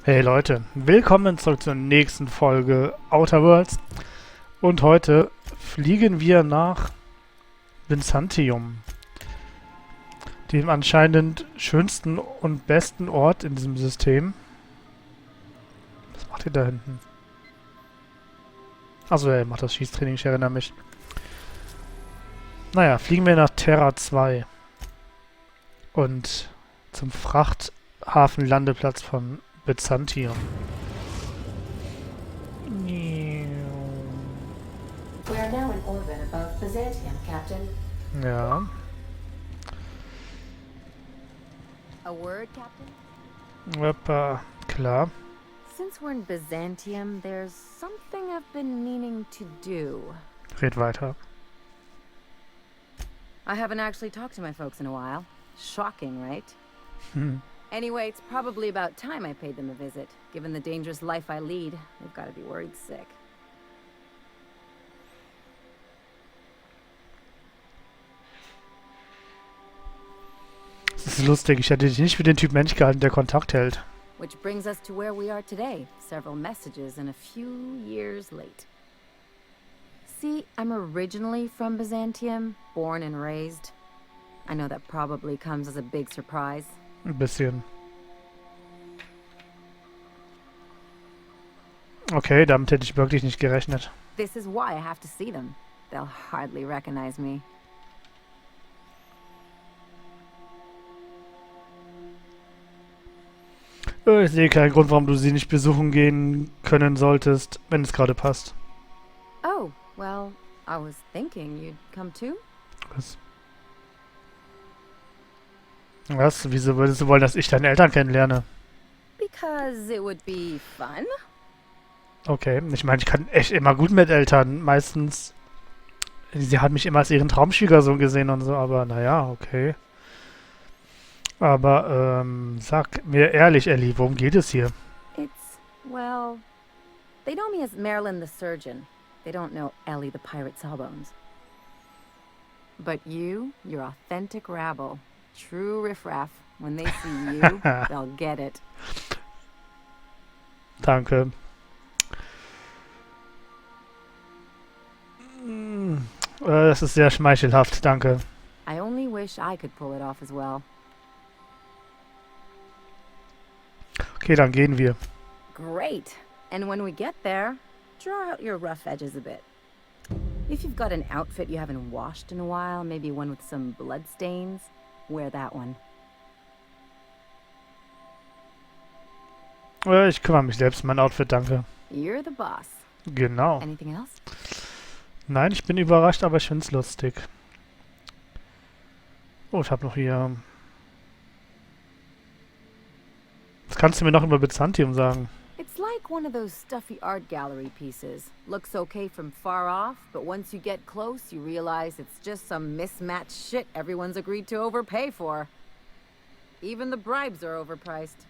Hey Leute, willkommen zurück zur nächsten Folge Outer Worlds. Und heute fliegen wir nach Byzantium, dem anscheinend schönsten und besten Ort in diesem System. Was macht ihr da hinten? Achso, er macht das Schießtraining, ich erinnere mich. Naja, fliegen wir nach Terra 2 und zum Frachthafenlandeplatz von Byzantium. We are now in orbit above Byzantium, Captain. Ja, A word, Captain? klar. Since we're in Byzantium, there's something I've been meaning to do. Red weiter. I haven't actually talked to my folks in a while. Shocking, right? Hm. Anyway, it's probably about time I paid them a visit. Given the dangerous life I lead, they've got to be worried sick. Das ist lustig, ich hätte dich nicht für den Typ Mensch gehalten, der Kontakt hält. Which brings us to where we are today. Several messages and a few years late. See, I'm originally from Byzantium, born and raised. I know that probably comes as a big surprise. Ein bisschen. Okay, damit hätte ich wirklich nicht gerechnet. This is why I have to see them. They'll hardly recognize me. Ich sehe keinen Grund, warum du sie nicht besuchen gehen können solltest, wenn es gerade passt. Oh, well, I was thinking you'd come too? Was? Was? Wieso würdest du wollen, dass ich deine Eltern kennenlerne? Because it would be fun. Okay, ich meine, ich kann echt immer gut mit Eltern. Meistens, sie hat mich immer als ihren Traumschwiegersohn gesehen und so, aber naja, okay. Aber, sag mir ehrlich, Ellie, worum geht es hier? It's, well, they know me as Marilyn the surgeon. They don't know Ellie the pirate sawbones. But you, you're authentic rabble. True riffraff. When they see you, they'll get it. Danke. Das ist sehr schmeichelhaft, danke. I only wish I could pull it off as well. Okay, dann gehen wir. Great. And when we get there, draw out your rough edges a bit. If you've got an outfit you haven't washed in a while, maybe one with some blood stains, wear that one. Ich kümmere mich selbst um mein Outfit, danke. You're the boss. Genau. Anything else? Nein, ich bin überrascht, aber ich find's lustig. Oh, ich habe noch hier... Was kannst du mir noch über Byzantium sagen? It's like one of those stuffy art gallery pieces. Looks okay from far off, but once you get close, you realize it's just some mismatched shit everyone's agreed to overpay for. Even the bribes are overpriced.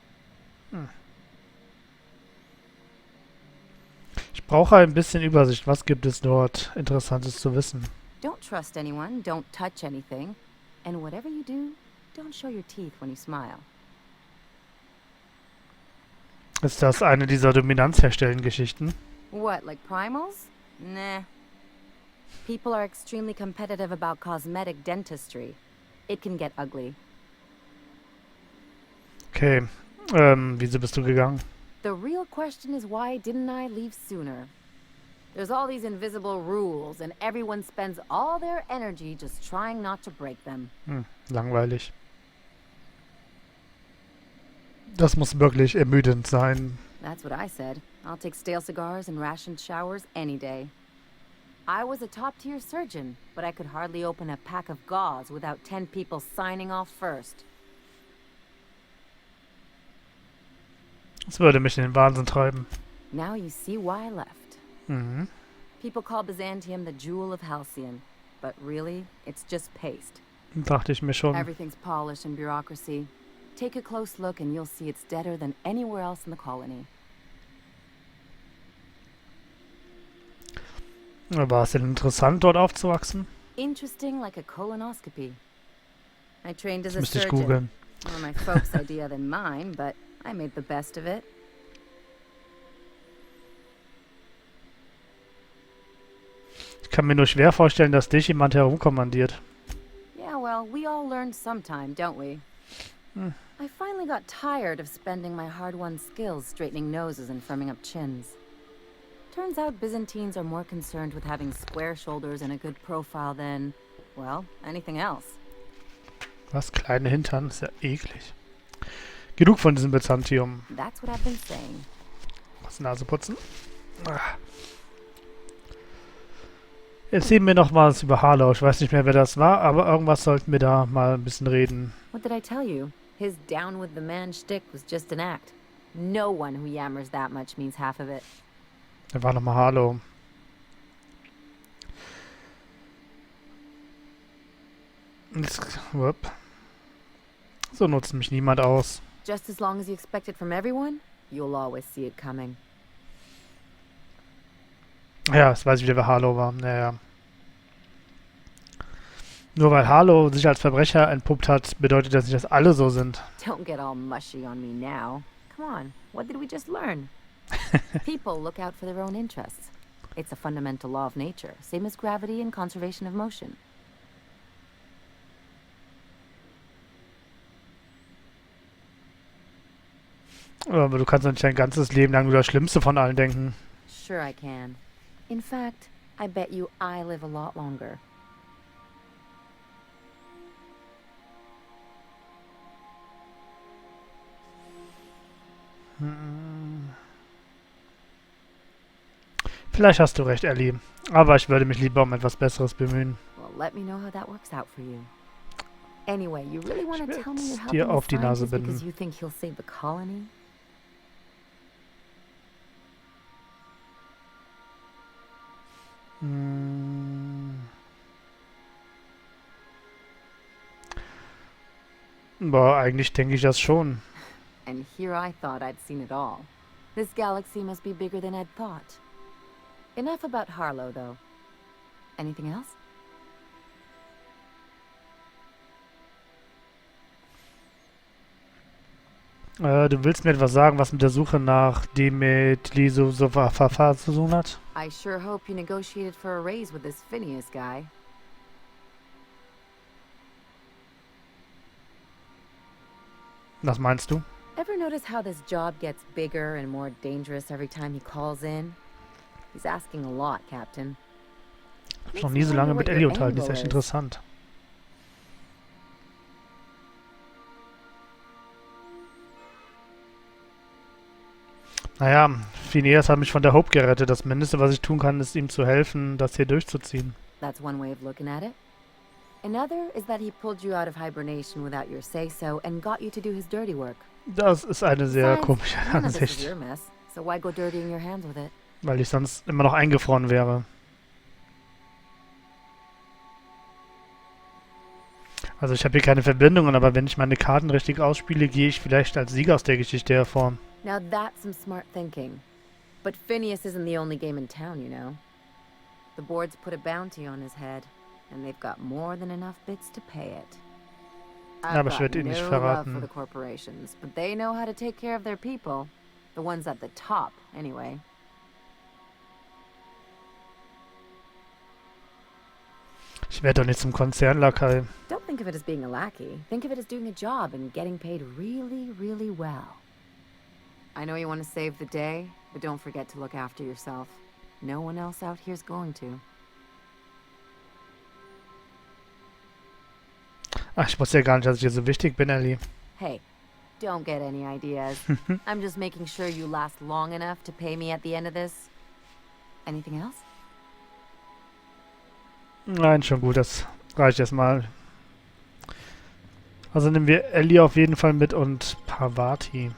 Ich brauche ein bisschen Übersicht. Was gibt es dort Interessantes zu wissen? Don't trust anyone, don't touch anything, and whatever you do, don't show your teeth when you smile. Ist das eine dieser Dominanzherstellen-Geschichten? What, like primals? Nah. People are extremely competitive about cosmetic dentistry. It can get ugly. Okay. Wieso bist du gegangen? The real question is why didn't I leave sooner? There's all these invisible rules, and everyone spends all their energy just trying not to break them. Langweilig. Das muss wirklich ermüdend sein. That's what I said. I'll take stale cigars and rationed showers any day. I was a top-tier surgeon, but I could hardly open a pack of gauze without 10 people signing off first. Das würde mich in den Wahnsinn treiben. Now you see why I left. Mhm. People call Byzantium the Jewel of Halcyon, but really, it's just paste. Dachte ich mir schon. Everything's polish and bureaucracy. Take a close look and you'll see it's deader than anywhere else in the colony. War es denn interessant, dort aufzuwachsen? Interesting like a colonoscopy. I trained as Das a müsste ich surgeon. googeln. More my folks' idea than mine, but I made the best of it. kann mir nur schwer vorstellen, dass dich jemand herumkommandiert. Yeah, well, we all learn sometime, don't we? I finally got tired of spending my hard-won skills straightening noses and firming up chins. Turns out Byzantines are more concerned with having square shoulders and a good profile than, well, anything else. Was? Kleine Hintern? Ist ja eklig. Genug von diesem Byzantium. That's what I've been saying. Was, Nase putzen? Ah. Erzählen wir noch was über Harlow. Ich weiß nicht mehr, wer das war, aber irgendwas sollten wir da mal ein bisschen reden. What did I tell you? His down with the man shtick was just an act. No one who yammers that much means half of it. Da war nochmal Harlow. So nutzt mich niemand aus. Just as long as you expect it from everyone, you'll always see it coming. Ja, jetzt weiß ich wieder, wer Harlow war. Naja. Nur weil Harlow sich als Verbrecher entpuppt hat, bedeutet das nicht, dass alle so sind. Don't get all mushy on me now. Come on, what did we just learn? People look out for their own interests. It's a fundamental law of nature, same as gravity and conservation of motion. Aber du kannst doch nicht dein ganzes Leben lang nur das Schlimmste von allen denken. Sure I can. In fact, I bet you I live a lot longer. Vielleicht hast du recht, Ellie. Aber ich würde mich lieber um etwas Besseres bemühen. Well, let me know how that works out for you. Anyway, you really want to Ich tell me you're werd's dir helping auf the die Nase scientists binden. because you think he'll save the colony? Boah, eigentlich denke ich das schon. And here I thought I'd seen it all. This galaxy must be bigger than I'd thought. Enough about Harlow, though. Anything else? Du willst mir etwas sagen, was mit der Suche nach Demetri so Verfahren zu tun hat? I sure hope you negotiated for a raise with this Phineas guy. Was meinst du? Ever notice how this job gets bigger and more dangerous every time he calls in? He's asking a lot, Captain. Ich habe noch nie so lange mit Ellie unterhalten, die ist echt interessant. Naja, Phineas hat mich von der Hope gerettet. Das Mindeste, was ich tun kann, ist ihm zu helfen, das hier durchzuziehen. That's one way of looking at it. Another is that he pulled you out of hibernation without your say-so and got you to do his dirty work. Das ist eine sehr Besides, komische none of this is Ansicht, your mess, so why go dirtying your hands with it? weil ich sonst immer noch eingefroren wäre. Also ich habe hier keine Verbindungen, aber wenn ich meine Karten richtig ausspiele, gehe ich vielleicht als Sieger aus der Geschichte hervor. Now that's some smart thinking. But Phineas isn't the only game in town, you know. The board's put a bounty on his head, and they've got more than enough bits to pay it. Ja, aber ich I've werde got ihn nicht no love for verraten. the corporations, but they know how to take care of their people. The ones at the top, anyway. Ich werde doch nicht zum Konzernlakai. Don't think of it as being a lackey. Think of it as doing a job and getting paid really, really well. I know you want to save the day, but don't forget to look after yourself. No one else out here's going to. Ach, ich wusste ja gar nicht, dass ich hier so wichtig bin, Ellie. Hey, don't get any ideas. I'm just making sure you last long enough to pay me at the end of this. Anything else? Nein, schon gut, das reicht erstmal. Also nehmen wir Ellie auf jeden Fall mit und Parvati.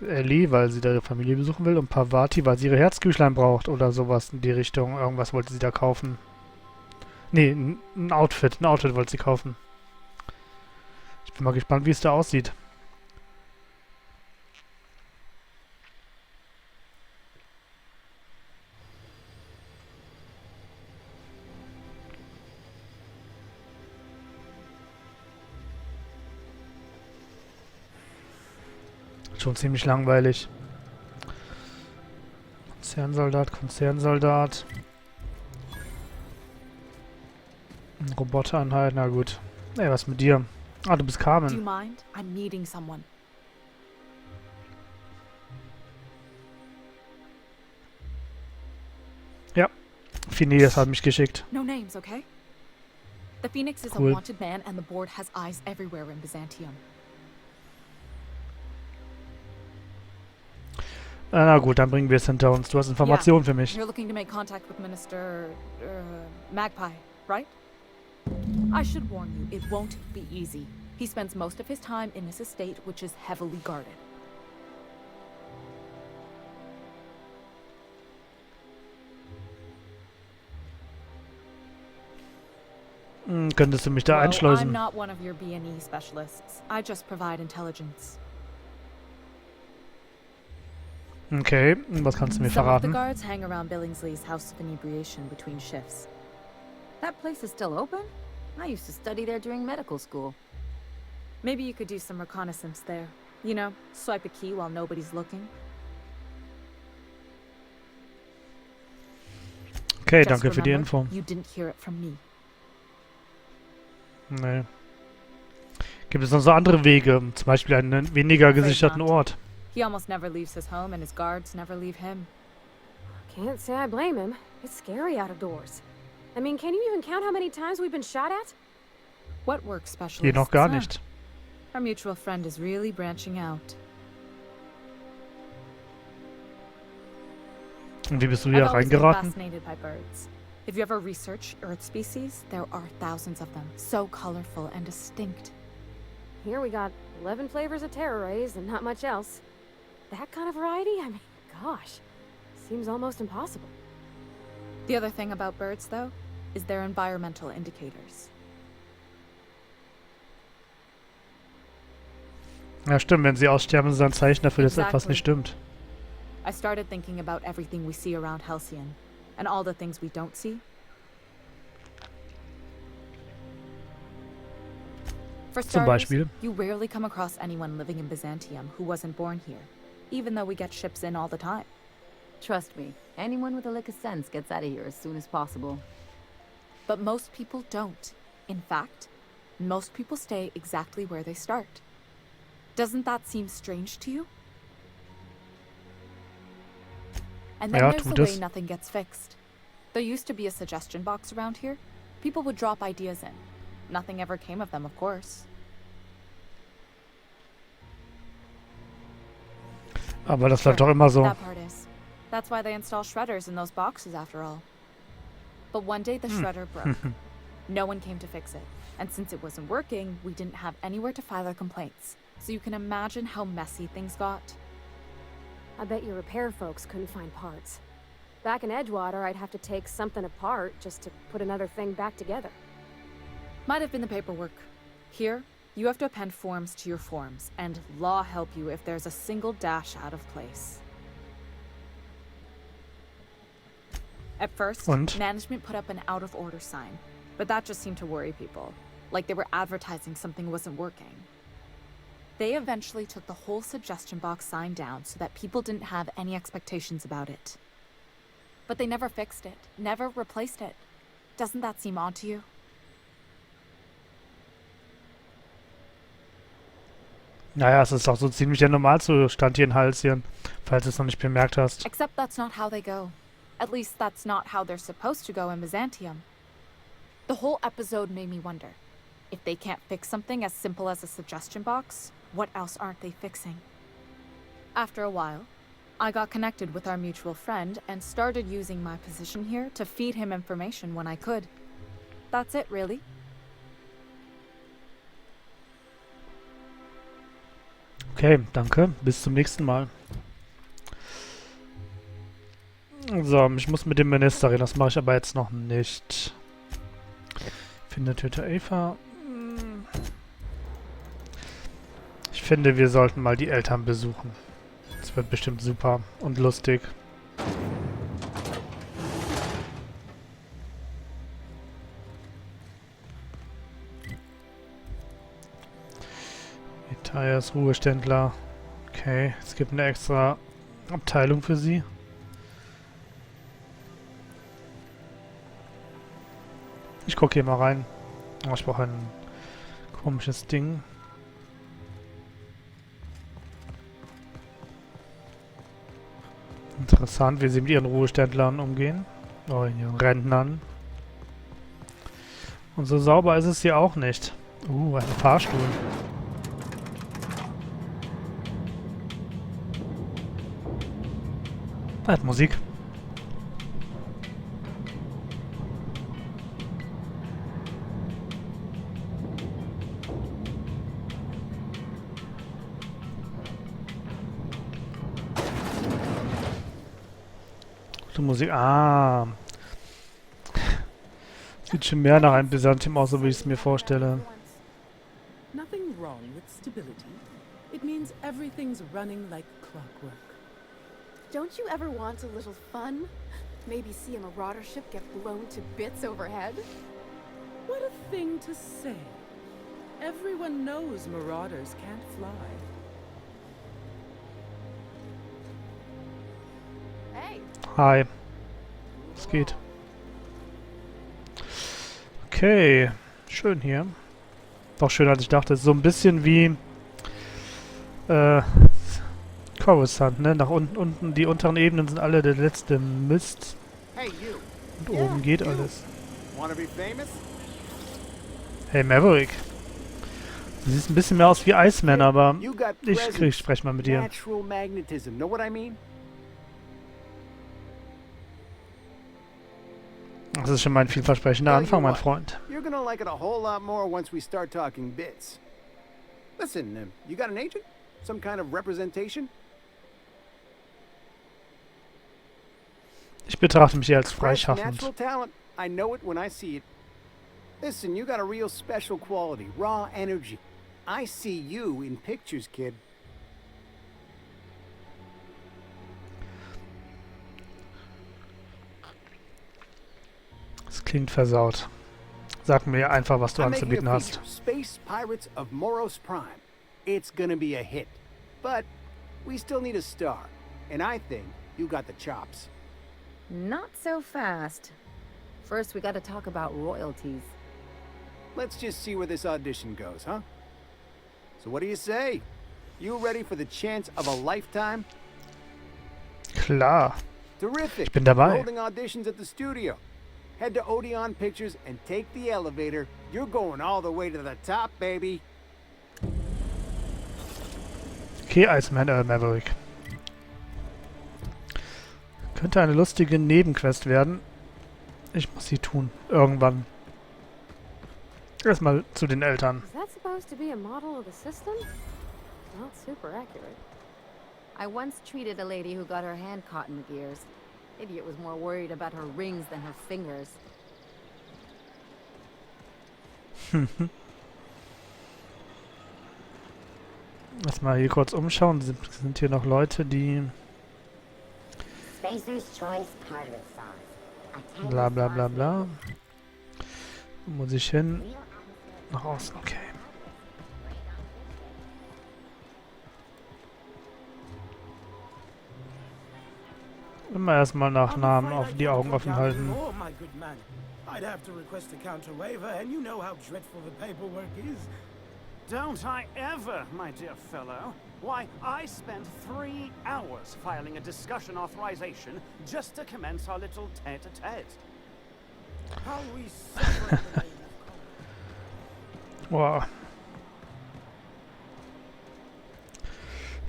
Ellie, weil sie da ihre Familie besuchen will, und Parvati, weil sie ihre Herzküchlein braucht oder sowas in die Richtung. Irgendwas wollte sie da kaufen. Nee, ein Outfit wollte sie kaufen. Ich bin mal gespannt, wie es da aussieht. Schon ziemlich langweilig. Konzernsoldat, Konzernsoldat. Robotereinheit, na gut. Ey, was mit dir? Ah, du bist Do you Carmen. mind? I'm meeting someone. Ja, Phineas hat mich geschickt. No names, okay? The Phoenix is Cool. a wanted man and the board has eyes everywhere in Byzantium. Na gut, dann bringen wir es hinter uns. Du hast Informationen für mich. You're looking to make contact with Minister... Magpie, right? I should warn you, it won't be easy. He spends most of his time in his estate, which is heavily guarded. Könntest du mich da Well, I'm einschleusen? not one of your B&E specialists. I just provide intelligence. Okay, was kannst du mir Some of the verraten? guards hang around Billingsley's House of Inebriation between shifts. That place is still open? I used to study there during medical school. Maybe you could do some reconnaissance there. You know, swipe a key while nobody's looking. Okay, Just danke für die remember, Info. You didn't hear it from me. Nee. Gibt es noch so andere Wege? Zum Beispiel einen weniger gesicherten Ort? He almost never leaves his home and his guards never leave him. Can't say I blame him. It's scary out of doors. I mean, can you even count how many times we've been shot at? What work specialist? Hier noch gar nicht. Our mutual friend is really branching out. Und wie bist du I've hier always been reingeraten? fascinated by birds. If you ever research Earth species, there are thousands of them, so colorful and distinct. Here we got 11 flavors of terror rays and not much else. That kind of variety? I mean, gosh. Seems almost impossible. The other thing about birds, though, is their environmental indicators. Ja, stimmt. Wenn sie aussterben, ist ein Zeichen dafür, dass etwas Exactly. nicht stimmt. I started thinking about everything we see around Halcyon, and all the things we don't see. For Zum starters, Beispiel? you rarely come across anyone living in Byzantium who wasn't born here, even though we get ships in all the time. Trust me, anyone with a lick of sense gets out of here as soon as possible. But most people don't. In fact, most people stay exactly where they start. Doesn't that seem strange to you? And then Ja, there's the tut way es. nothing gets fixed. There used to be a suggestion box around here. People would drop ideas in. Nothing ever came of them, of course. Aber das bleibt doch immer so. That part is. That's why they install shredders in those boxes, after all. But one day the shredder broke. No one came to fix it. And since it wasn't working, we didn't have anywhere to file our complaints. So you can imagine how messy things got. I bet your repair folks couldn't find parts. Back in Edgewater, I'd have to take something apart just to put another thing back together. Might have been the paperwork. Here, you have to append forms to your forms, and law help you if there's a single dash out of place. At first, Und? management put up an out-of-order sign, but that just seemed to worry people, like they were advertising something wasn't working. They eventually took the whole suggestion box sign down so that people didn't have any expectations about it. But they never fixed it, never replaced it. Doesn't that seem odd to you? Naja, es ist auch so ziemlich der Normalzustand hier in Halcyon, falls du es noch nicht bemerkt hast. Except that's not how they go. At least that's not how they're supposed to go in Byzantium. The whole episode made me wonder, if they can't fix something as simple as a suggestion box, what else aren't they fixing? After a while, I got connected with our mutual friend and started using my position here to feed him information when I could. That's it, really. Okay, danke. Bis zum nächsten Mal. So, ich muss mit dem Minister reden. Das mache ich aber jetzt noch nicht. Finde Töter Eva. Ich finde, wir sollten mal die Eltern besuchen. Das wird bestimmt super und lustig. Matthias, Ruheständler. Okay, es gibt eine extra Abteilung für sie. gucke hier mal rein. Oh, ich brauche ein komisches Ding. Interessant, wie sie mit ihren Ruheständlern umgehen. Oh, ihren Rentnern. Und so sauber ist es hier auch nicht. Ein Fahrstuhl. Hat Musik. Gute Musik. Ah. Sieht schon mehr nach einem Byzantium aus, so wie ich es mir vorstelle. Nothing wrong with stability. It means everything's running like clockwork. Don't you ever want a little fun? Maybe see a marauder ship get blown to bits overhead? What a thing to say. Everyone knows marauders can't fly. Hey, Hi. Es geht. Okay. Schön hier. Doch schöner als ich dachte. So ein bisschen wie Coruscant, ne? Nach unten, die unteren Ebenen sind alle der letzte Mist. Hey, you. Und oben geht alles. Wanna be famous? Hey Maverick. Du siehst ein bisschen mehr aus wie Iceman, aber You got ich sprech mal mit dir. natural magnetism. Know what I mean? Das ist schon mal ein vielversprechender Anfang, mein Freund. You're gonna like it a whole lot more once we start talking bits. Listen, you got an agent? Some kind of representation? Ich betrachte mich hier als Fresh freischaffend. natural talent. I know it when I see it. Listen, you got a real special quality, raw energy. I see you in pictures, kid. Das klingt versaut. Sag mir einfach, was du I'm making anzubieten a hast. feature, Space Pirates of Moros Prime. It's gonna be a hit. But we still need a star. And I think you got the chops. Not so fast. First, we gotta talk about royalties. Let's just see where this audition goes, huh? So what do you say? You ready for the chance of a lifetime? Klar. Terrific. Ich bin dabei. We're holding auditions at the studio. Head to Odeon Pictures and take the elevator. You're going all the way to the top, baby. Okay, Iceman, Maverick. Könnte eine lustige Nebenquest werden. Ich muss sie tun. Irgendwann. Erstmal zu den Eltern. Is that supposed to be a model of the system? Not super accurate. I once treated a lady who got her hand caught in the gears. Idiot was more worried about her rings than her fingers. Lass mal hier kurz umschauen. Sind hier noch Leute, die Spacer's Choice Pirate Songs. bla bla bla bla. Wo muss ich hin? Nach außen, okay. Immer erstmal nach Namen auf die Augen offen halten. Oh, my good man. I'd have to request a counter waiver, and you know how dreadful the paperwork is. Don't I ever, my dear fellow? Why, I spent 3 hours filing a discussion authorization just to commence our little tete-a-tete. How we separate the name of Wow.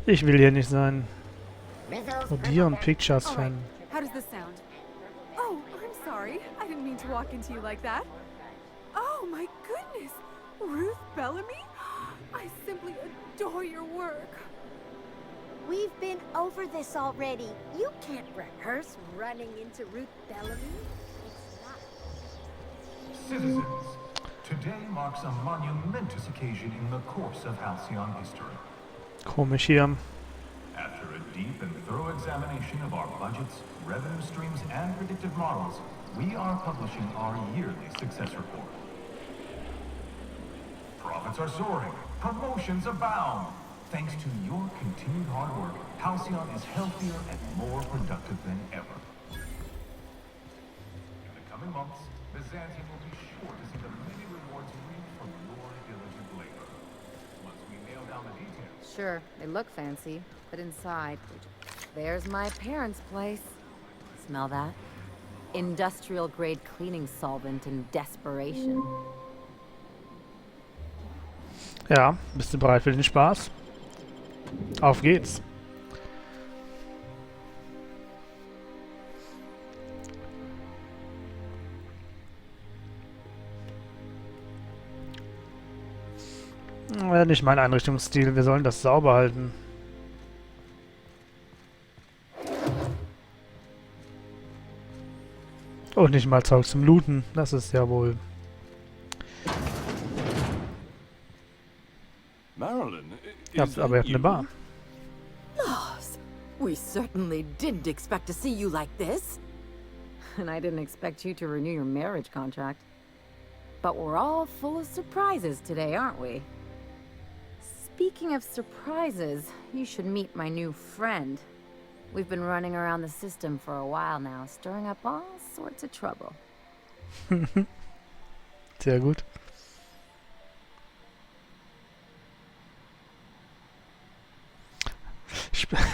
Ich will hier nicht sein. Odeon Pictures Fan. how does this sound? Oh, I'm sorry. I didn't mean to walk into you like that. Oh my goodness! Ruth Bellamy? I simply adore your work. We've been over this already. You can't rehearse running into Ruth Bellamy. It's not. Citizens, today marks a monumentous occasion in the course of Halcyon history. Komisch hier. After a deep and thorough examination of our budgets, revenue streams, and predictive models, we are publishing our yearly success report. Profits are soaring, promotions abound. Thanks to your continued hard work, Halcyon is healthier and more productive than ever. In the coming months, the Byzantium will be sure to see the many rewards reaped from your diligent labor. Once we nail down the details, Sure, they look fancy, but inside, there's my parents' place. Smell that? Industrial-grade cleaning solvent in desperation. Ja, bist du bereit für den Spaß? Auf geht's. Nicht mein Einrichtungsstil, wir sollen das sauber halten. Und nicht mal Zeug zum Looten, das ist ja wohl... Marilyn, Ja, aber ihr habt eine Bar. We certainly didn't expect to see you like this. And I didn't expect you to renew your marriage contract. But we're all full of surprises today, aren't we? Speaking of surprises, you should meet my new friend. We've been running around the system for a while now, stirring up all sorts of trouble. Sehr gut.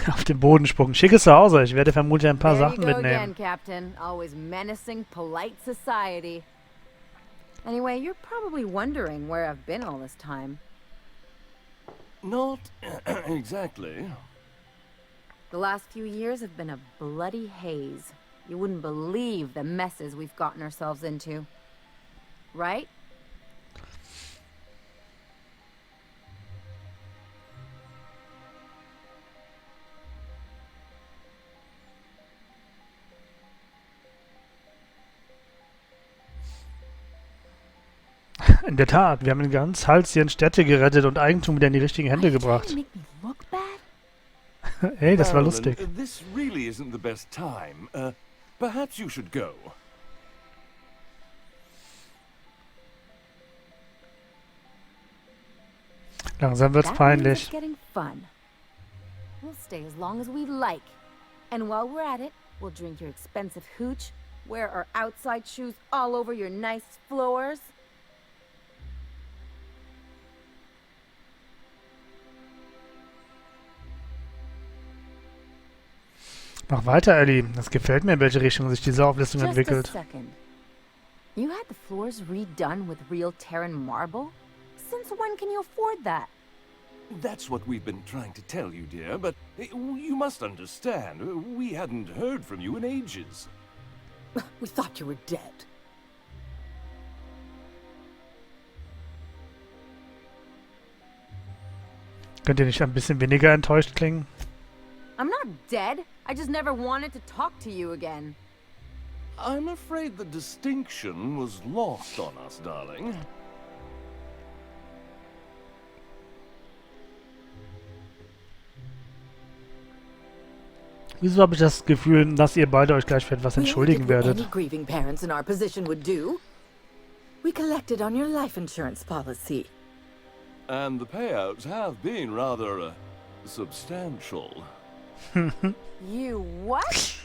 Auf den Boden spucken. Schickes Zuhause. Ich werde vermutlich ein paar There Sachen you go mitnehmen. again, Captain. Always menacing polite society. Anyway, you're probably wondering where I've been all this time. not exactly. The last few years have been a bloody haze. You wouldn't believe the messes we've gotten ourselves into. Right? In der Tat, wir haben in ganz Halcyon Städte gerettet und Eigentum wieder in die richtigen Hände gebracht. Hey, das war lustig. This really isn't the best time. Perhaps you should go. Langsam wird's That means peinlich. it's getting fun. We'll stay as long as we like. And while we're at it, we'll drink your expensive hooch, wear our outside shoes all over your nice floors. Mach weiter, Ellie. Es gefällt mir, in welche Richtung sich diese Auflistung Just a entwickelt. second. You had the floors redone with real Terran marble? Since when can you afford that? That's what we've been trying to tell you, dear, but you must understand. We hadn't heard from you in ages. We thought you were dead. Könnt ihr nicht ein bisschen weniger enttäuscht klingen? I'm not dead. I just never wanted to talk to you again. I'm afraid the distinction was lost on us, darling. Wieso habe ich das Gefühl, dass ihr beide euch gleich für etwas entschuldigen werdet? Any grieving parents in our position would do. We collected on your life insurance policy. And the payouts have been rather substantial. You what?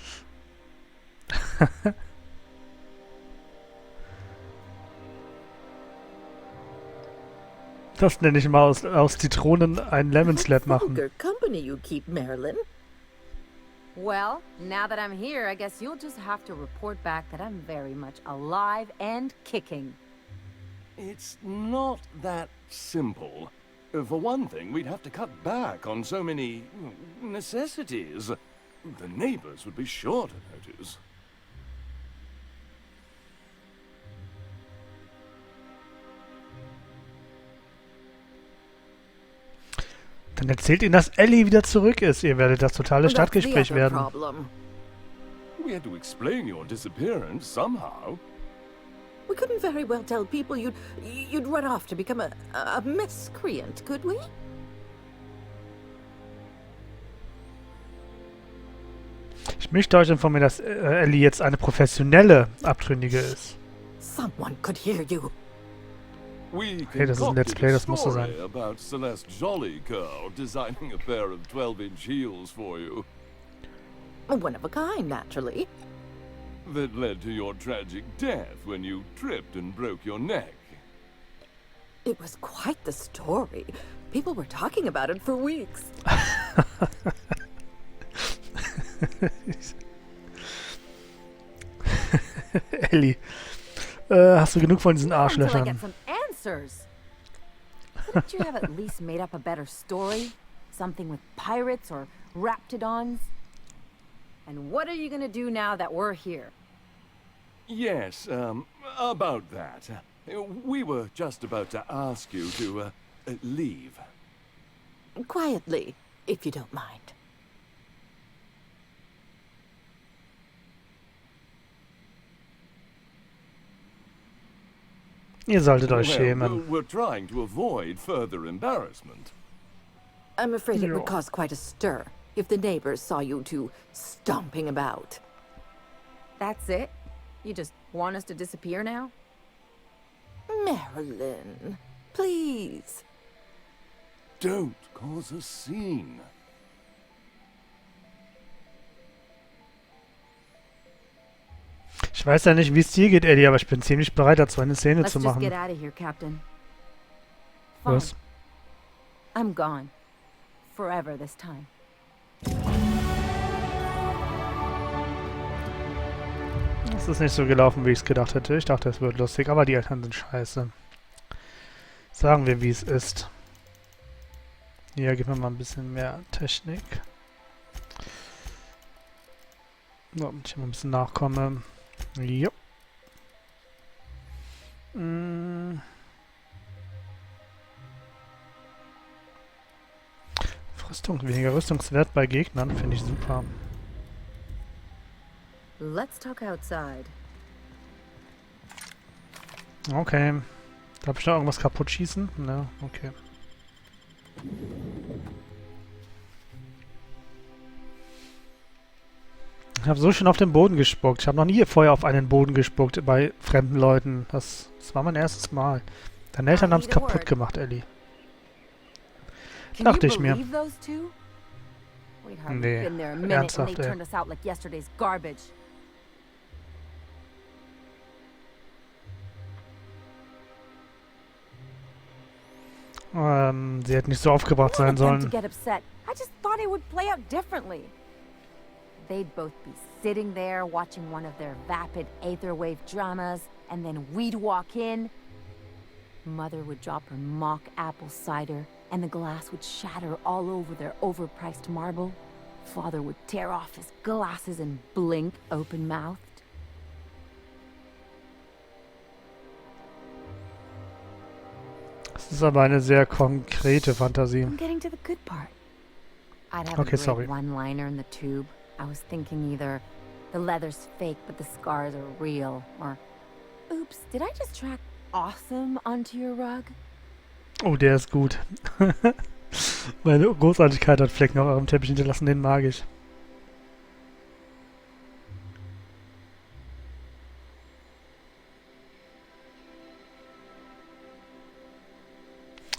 Das nenne ich mal aus Zitronen einen Lemon Slap machen. Vulgar company you keep, Marilyn. Well, now that I'm here, I guess you'll just have to report back that I'm very much alive and kicking. It's not that simple. For one thing, we'd have to cut back on so many necessities. The neighbors would be sure to notice. Dann erzählt ihnen, dass Ellie wieder zurück ist. Ihr werdet das totale Stadtgespräch werden. We had to explain your disappearance somehow. We couldn't very well tell people you'd run off to become a miscreant, could we? Ich möchte euch informieren, dass Ellie jetzt eine professionelle Abtrünnige ist. Someone could hear you. Hey, das ist ein Let's Play, das muss so sein. About Celeste Jollycurl designing a pair of 12-inch heels for you. One of a kind, naturally. that led to your tragic death when you tripped and broke your neck. It was quite the story. People were talking about it for weeks. Ellie, hast du genug von diesen Until I get Arschlöchern? some answers. Couldn't you have at least made up a better story? Something with pirates or raptidons? And what are you gonna do now that we're here? Yes, about that. We were just about to ask you to, leave. Quietly, if you don't mind. Ihr solltet euch Well, schämen. we're trying to avoid further embarrassment. I'm afraid it Ja. would cause quite a stir if the neighbors saw you two stomping about. That's it? You just want us to disappear now? Marilyn, please. Don't cause a scene. Ich weiß ja nicht, wie es dir geht, Ellie, aber ich bin ziemlich bereit dazu, eine Szene Let's zu just machen. get out of here, Captain. Fine. Was? I'm gone. Forever this time. Es ist nicht so gelaufen, wie ich es gedacht hätte. Ich dachte, es wird lustig, aber die Eltern sind scheiße. Sagen wir, wie es ist. Hier, gib mir mal ein bisschen mehr Technik. So, damit ich mal ein bisschen nachkomme. Jo. Weniger Rüstungswert bei Gegnern finde ich super. Let's talk outside. Okay. Darf ich da irgendwas kaputt schießen? Ne, okay. Ich habe so schön auf den Boden gespuckt. Ich habe noch nie vorher auf einen Boden gespuckt bei fremden Leuten. Das war mein erstes Mal. Deine Eltern haben es kaputt gemacht, Ellie. Dachte ich mir. Nee, ernsthaft, ey. Sie hätten nicht so aufgebracht sein sollen. They'd both be sitting there watching one of their vapid aetherwave dramas, and then we'd walk in. Mother would drop her mock apple cider, and the glass would shatter all over their overpriced marble. Father would tear off his glasses and blink open-mouthed. Das ist aber eine sehr konkrete Fantasie. I'm getting to the good part. I'd have Okay, a sorry. great one-liner in the tube. I was thinking either the leather's fake but the scars are real, or oops, did I just track awesome onto your rug? Oh, der ist gut. Meine Großartigkeit hat Flecken auf eurem Teppich hinterlassen, den mag ich.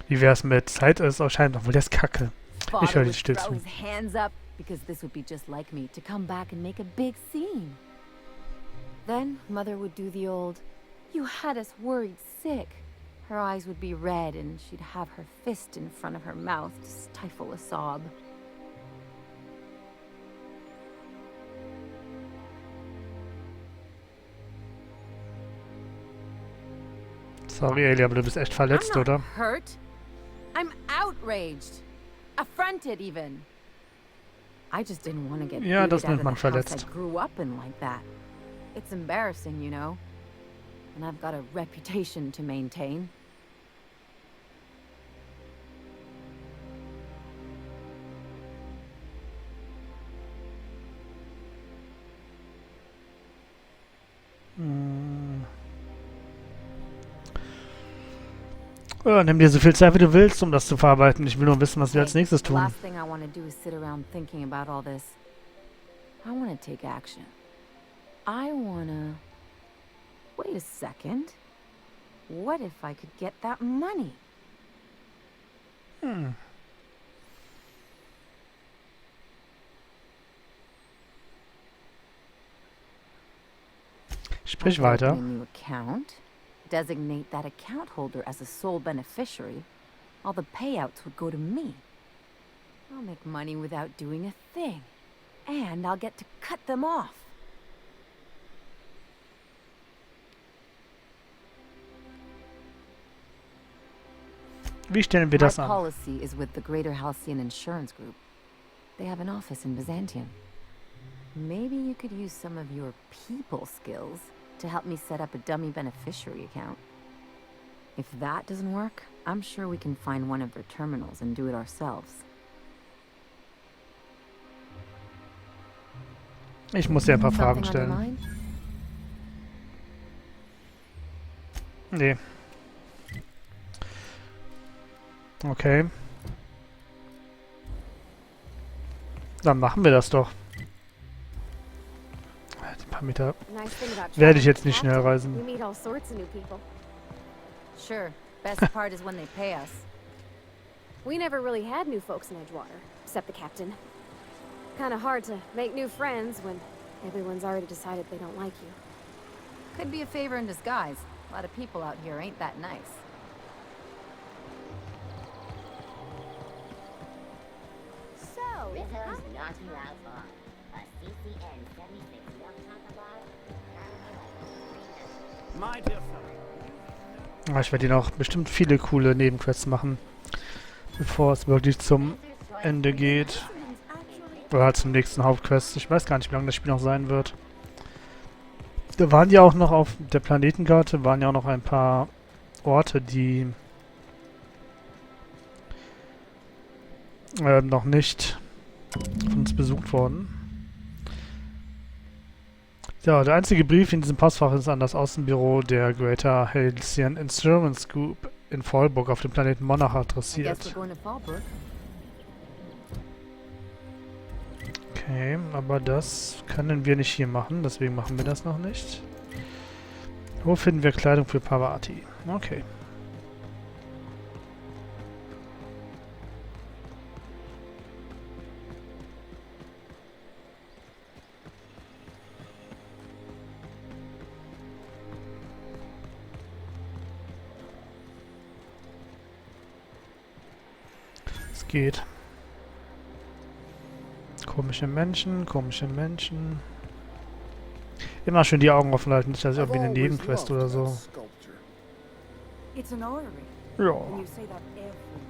Wie wär's mit Zeit ist erscheint, obwohl der ist kacke. Ich höre Father die would still throw zu. his hands up because this would be just like me to come back and make a big scene. Then Mother would do the old, "You had us worried sick." Her eyes would be red and she'd have her fist in front of her mouth to stifle a sob. Sorry, Ellie, aber du bist echt verletzt, I'm not oder? hurt. I'm outraged. Affronted even. I just didn't want to get Ja, das booted out nennt of man the house verletzt. I grew up in like that. It's embarrassing, you know. And I've got a reputation to maintain. Ja, nimm dir so viel Zeit, wie du willst, um das zu verarbeiten. Ich will nur wissen, was wir als nächstes The tun. last thing I want to do is sit around thinking about all this. I want to take action. I want to... Wait a second. What if I could get that money? Sprich weiter. Open a new account, designate that account holder as a sole beneficiary, all the payouts would go to me. I'll make money without doing a thing. And I'll get to cut them off. Wie stellen wir das My an? policy is with the Greater Halcyon Insurance Group. They have an office in Byzantium. Maybe you could use some of your people skills to help me set up a dummy beneficiary account. If that doesn't work, I'm sure we can find one of their terminals and do it ourselves. Ich muss dir ein paar Fragen Something on your stellen. mind? Nee. Okay. Dann machen wir das doch. Die paar Meter Nice thing about werde ich traveling jetzt nicht as schnell captain, reisen. You meet all sorts of new people. Sure. Best part is when they pay us. We never really had new folks in Edgewater, except the captain. Kinda hard to make new friends when everyone's already decided they don't like you. Could be a favor in disguise. A lot of people out here ain't that nice. So, Rizzo's Naughty Loud Law. A CCN 76 young Tankabot. My dear fellow. Ich werde hier noch bestimmt viele coole Nebenquests machen, bevor es wirklich zum Ende geht. Oder halt zum nächsten Hauptquest. Ich weiß gar nicht, wie lange das Spiel noch sein wird. Da waren ja auch noch auf der Planetenkarte, waren ja auch noch ein paar Orte, die noch nicht von uns besucht wurden. Ja, der einzige Brief in diesem Postfach ist an das Außenbüro der Greater Halcyon Insurance Group in Fallbrook auf dem Planeten Monarch I guess we're adressiert. going to Fallbrook. Okay, aber das können wir nicht hier machen, deswegen machen wir das noch nicht. Wo finden wir Kleidung für Pavati? Okay. Es geht. Komische Menschen, komische Menschen. Immer schön die Augen offen halten, nicht dass ich irgendwie eine Nebenquest oder so. It's an orrery. Ja, And you say that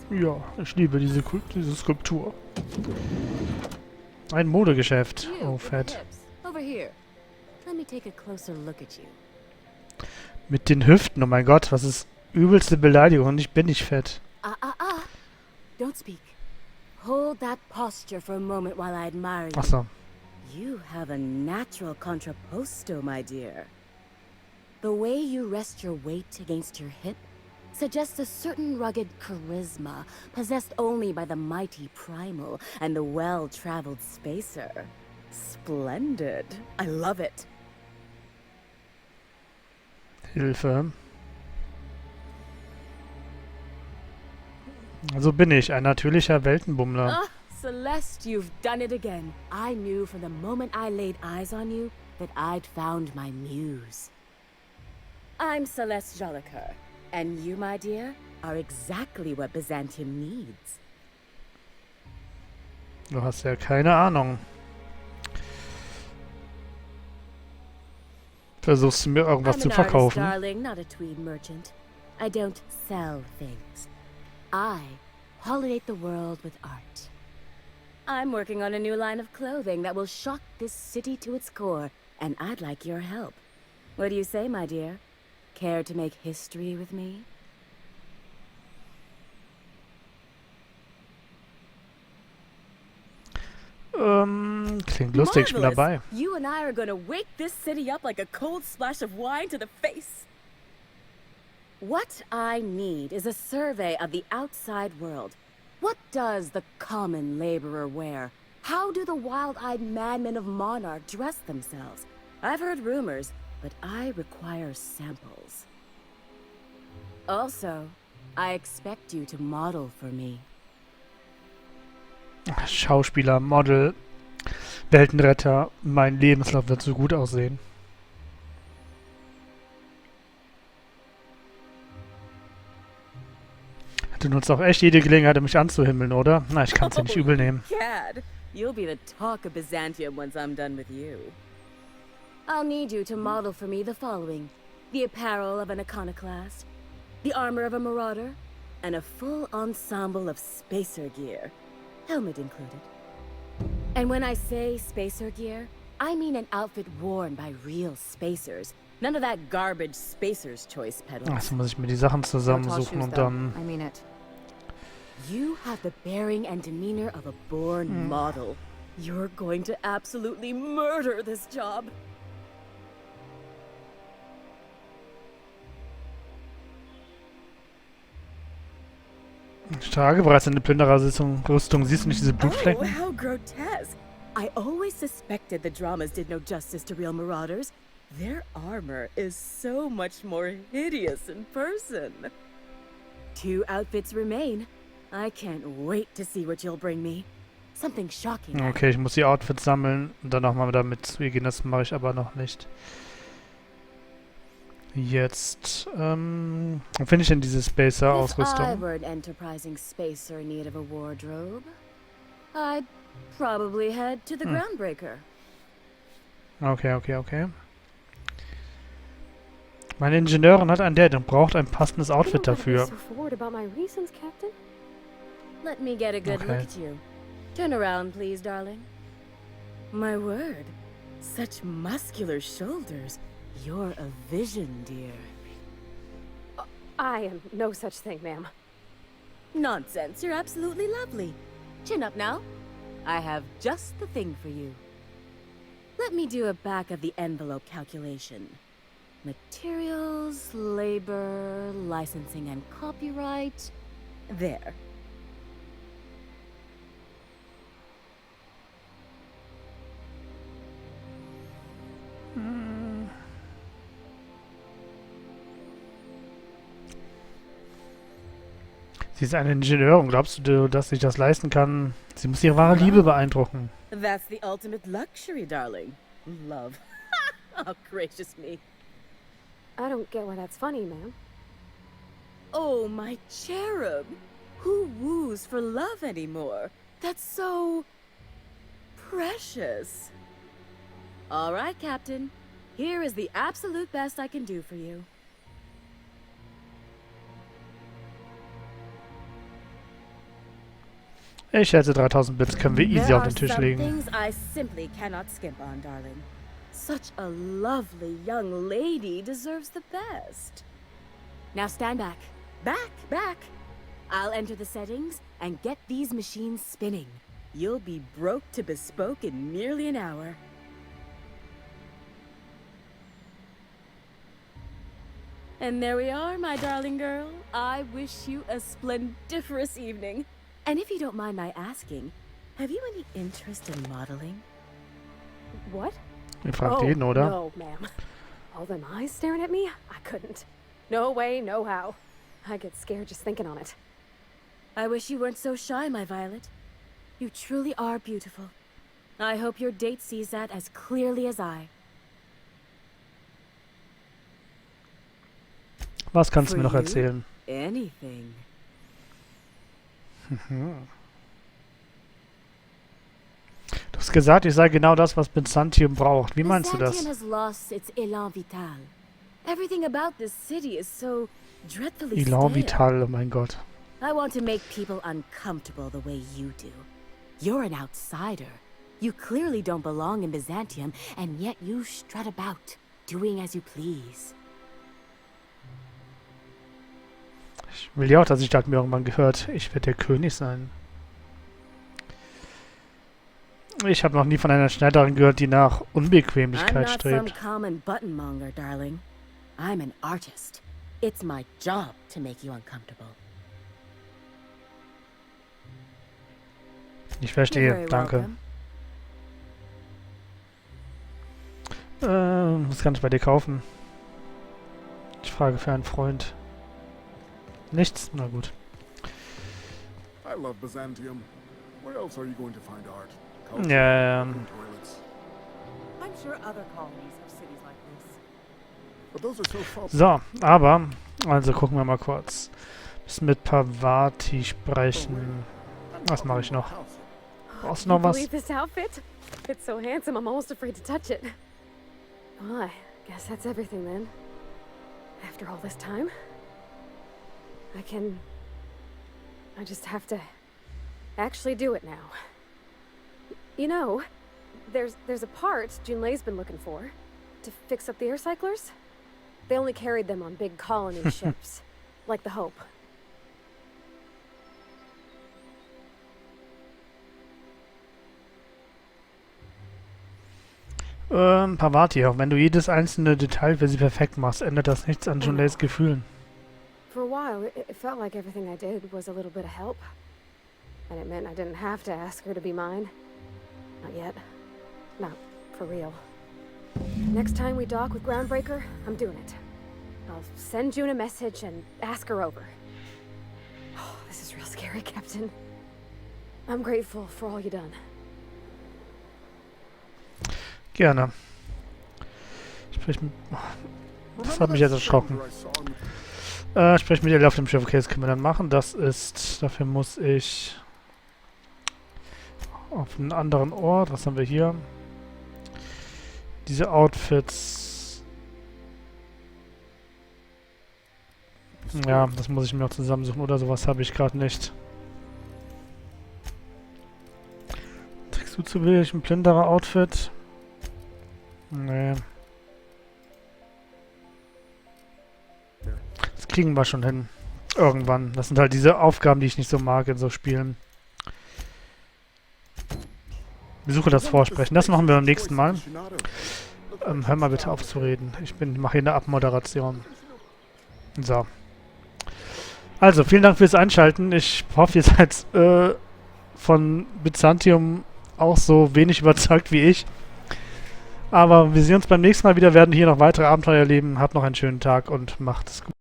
every time. ja, ich liebe diese Skulptur. Ein Modegeschäft. Oh, fett. Over here. Let me take a closer look at you. Mit den Hüften, oh mein Gott, was ist übelste Beleidigung und ich bin nicht fett. Don't speak. Hold that posture for a moment while I admire you. Achso. You have a natural contrapposto, my dear. The way you rest your weight against your hip suggests a certain rugged charisma possessed only by the mighty primal and the well-traveled spacer. Splendid. I love it. Hilfe. So bin ich, ein natürlicher Weltenbummler. Ah, Celeste, you've done it again. I knew from the moment I laid eyes on you that I'd found my muse. I'm Celeste Jolicoeur, and you, my dear, are exactly what Byzantium needs. Du hast ja keine Ahnung. Versuchst du mir irgendwas I'm zu an artist, verkaufen? darling, not a tweed merchant. I don't sell things. I pollinate the world with art. I'm working on a new line of clothing that will shock this city to its core, and I'd like your help. What do you say, my dear? Care to make history with me? Klingt lustig, ich bin Marvelous. dabei. You and I are gonna wake this city up like a cold splash of wine to the face. What I need is a survey of the outside world. What does the common laborer wear? How do the wild-eyed madmen of Monarch dress themselves? I've heard rumors, but I require samples. Also, I expect you to model for me. Schauspieler, Model, Weltenretter, mein Lebenslauf wird so gut aussehen. nutzt auch echt jede Gelegenheit, um mich anzuhimmeln, oder? Na, ich kann es ja nicht übel nehmen. Cad, you'll be the talk of Byzantium once I'm done with you. I'll need you to model for me the following: the apparel of an iconoclast, the armor of a marauder, and a full ensemble of spacer gear, helmet included. And when I say spacer gear, I mean an outfit worn by real spacers. None of that garbage spacer's choice pedals. Also muss ich mir die Sachen zusammensuchen und dann... I mean it. You have the bearing and demeanor of a born model. You're going to absolutely murder this job. Ich trage bereits eine Plündererrüstung. Siehst du nicht diese Blutflecken? Oh, how grotesque. I always suspected the dramas did no justice to real marauders. Their armor is so much more hideous in person. 2 outfits remain. I can't wait to see what you'll bring me. Something shocking. Okay, ich muss die Outfits sammeln und dann nochmal damit zugehen. Das mache ich aber noch nicht. Jetzt, wo finde ich denn diese Spacer-Ausrüstung? If I were an enterprising spacer in need of a wardrobe, I'd probably head to the Groundbreaker. Okay. Meine Ingenieurin hat ein Date und braucht ein passendes Outfit dafür. Let me get a good look at you. Turn around, please, darling. My word, such muscular shoulders. You're a vision, dear. I am no such thing, ma'am. Nonsense, you're absolutely lovely. Chin up now. I have just the thing for you. Let me do a back-of-the-envelope calculation. Materials, labor, licensing and copyright. There. Sie ist eine Ingenieurin. Glaubst du, dass sich das leisten kann? Sie muss ihre wahre Liebe beeindrucken. That's the ultimate luxury, darling. Love. Oh, gracious me. I don't get why that's funny, ma'am. Oh, my cherub. Who woos for love anymore? That's so... precious. All right, Captain. Here is the absolute best I can do for you. Ich schätze, 3000 Bits können wir easy auf den Tisch legen. Things I simply cannot skimp on, darling. Such a lovely young lady deserves the best. Now stand back. Back! I'll enter the settings and get these machines spinning. You'll be broke to bespoke in nearly an hour. And there we are, my darling girl. I wish you a splendiferous evening. And if you don't mind my asking, have you any interest in modeling? What? Ihr fragt jeden, oder? No, ma'am. All them eyes staring at me? I couldn't. No way, no how. I get scared just thinking on it. I wish you weren't so shy, my Violet. You truly are beautiful. I hope your date sees that as clearly as I. Was kannst du mir noch erzählen? Anything. Du hast gesagt, ich sei genau das, was Byzantium braucht. Wie meinst du das? Byzantium has lost its élan vital. Everything about this city is so dreadfully Élan stale. vital, oh mein Gott. I want to make people uncomfortable the way you do. You're an outsider. You clearly don't belong in Byzantium, and yet you strut about, doing as you please. Ich will ja auch, dass ich mir irgendwann gehört, ich werde der König sein. Ich habe noch nie von einer Schneiderin gehört, die nach Unbequemlichkeit strebt. I'm not some common buttonmonger, darling. I'm an artist. It's my job to make you uncomfortable. Ich verstehe, danke. Was kann ich bei dir kaufen? Ich frage für einen Freund. Nichts? Na gut. I love Byzantium. Where else are you going to find art? Ja. Toilets. I'm sure other colonies have cities like this. But those are so far. So, aber, also gucken wir mal kurz. mit Parvati sprechen. Was mache ich noch? Brauchst du noch Can you was? believe this outfit? It's so handsome, I'm almost afraid to touch it. Well, I guess that's everything then. After all this time, I just have to actually do it now. You know, there's a part Junlei's been looking for to fix up the air cyclers. They only carried them on big colony ships, like the Hope. Parvati, auch wenn du jedes einzelne Detail für sie perfekt machst, ändert das nichts an Junleis Gefühlen. For a while, it felt like everything I did was a little bit of help. And it meant I didn't have to ask her to be mine. Not yet. Not for real. Next time we dock with Groundbreaker, I'm doing it. I'll send June a message and ask her over. Oh, this is real scary, Captain. I'm grateful for all you done. Gerne. Sprich mit... Das hat mich jetzt erschrocken. Sprich mit ihr auf dem Schiff. Okay, das können wir dann machen. Das ist... Dafür muss ich... auf einen anderen Ort. Was haben wir hier? Diese Outfits... Ja, das muss ich mir noch zusammensuchen. Oder sowas habe ich gerade nicht. Trägst du zu welchem Plünderer Outfit? Nee. Das kriegen wir schon hin. Irgendwann. Das sind halt diese Aufgaben, die ich nicht so mag in so Spielen. Besuche das Vorsprechen. Das machen wir beim nächsten Mal. Hör mal bitte auf zu reden. Ich mache hier eine Abmoderation. So. Also, vielen Dank fürs Einschalten. Ich hoffe, ihr seid von Byzantium auch so wenig überzeugt wie ich. Aber wir sehen uns beim nächsten Mal wieder, werden hier noch weitere Abenteuer erleben. Habt noch einen schönen Tag und macht es gut.